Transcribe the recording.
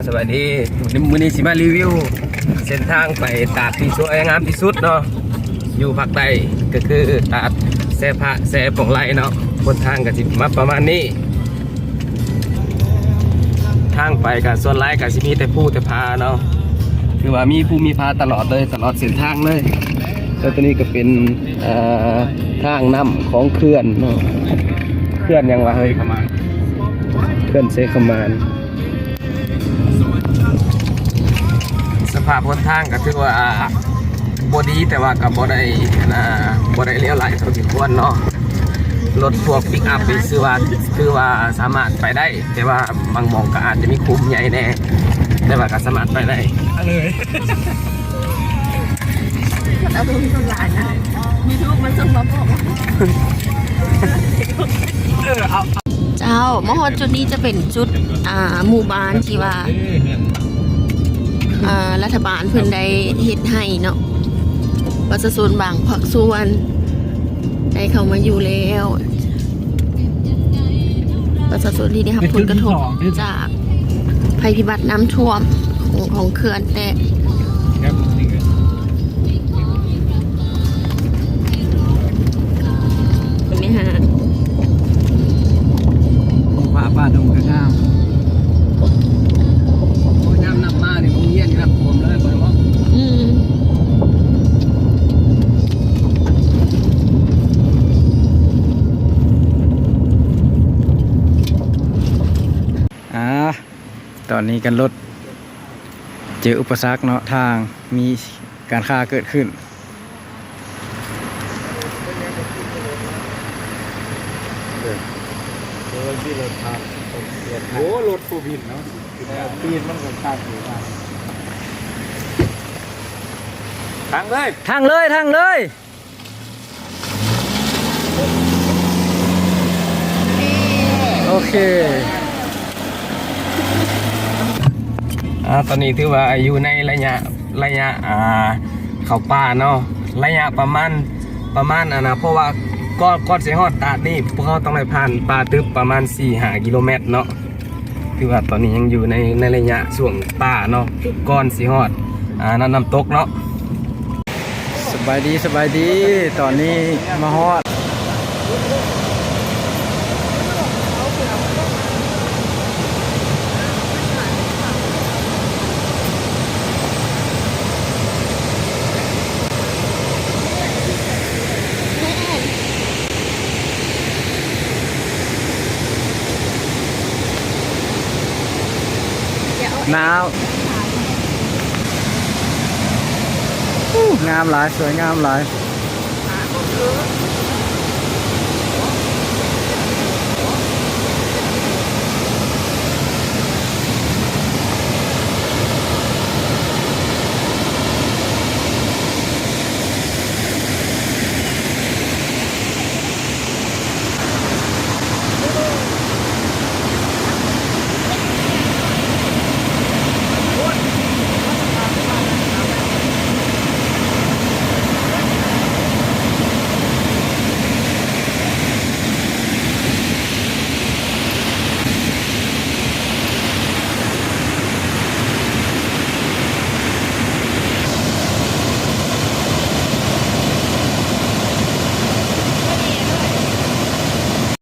สวัสดีมื้อนี้สิมารีวิวเส้นทางไปตาดที่สวยงามที่สุดเนาะอยู่ภาคใต้ก็คือตาดแซ่พระแซ่ปองไร่เนาะบนทางก็สิมาประมาณนี้ทางไปกับส่วนไร่ก็สิมีแต่ผู้แต่พาเนาะคือว่ามีผู้มีพาตลอดเลยตลอดเส้นทางเลยแล้วตัวนี้ก็เป็นทางน้ำของเขื่อนเนาะเขื่อนยังวะเฮ้ยเขื่อนเซคามานสภาพบนทางก็ถือว่าบดีแต่ว่ากับบได้เลี้ยวไหลเท่าที่ควรเนาะรถพวกปิกอัพไปคือว่าสามารถไปได้แต่ว่าบางมองก็อาจจะมีคุมใหญ่แน่แต่ว่าก็สามารถไปได้เลยเอาตัวมีคนหลานนะมีทุกมันส่งมาบอกเจ้ามหอจุดนี้จะเป็นจุดหมู่บ้านที่ว่ารัฐบาลเพิ่นได้เฮ็ดให้เนาะประชาชนบางภาคส่วนได้เข้ามาอยู่แล้วประชาชนที่ได้รับผลกระทบจากภัยพิบัติน้ำท่วมของเขื่อนแต่นี่ฮะป่าดงกระงามน้ำมาเนี่ยมันเยี่ยนน้ำท่วมเลยบ่ว่าตอนนี้กันรถเจออุปสรรคเนาะทางมีการฆ่าเกิดขึ้นโอ้รถฟูบินเนาะปีนมันก็ขาดอยู่ทางเลยโอเคตอนนี้ถือว่าอยู่ในระยะเขาป่าเนาะระยะประมาณเพราะว่าก้อนเสียหอดตาดนี่พวกเขาต้องไปผ่านป่าตึบประมาณ 4-5 กิโลเมตรเนาะคือว่าตอนนี้ยังอยู่ในระยะช่วงป่าเนาะก้อนเสียหอดน้ำตกเนาะสบายดีตอนนี้มาฮอดหนาวงามหลายสวยงามหลาย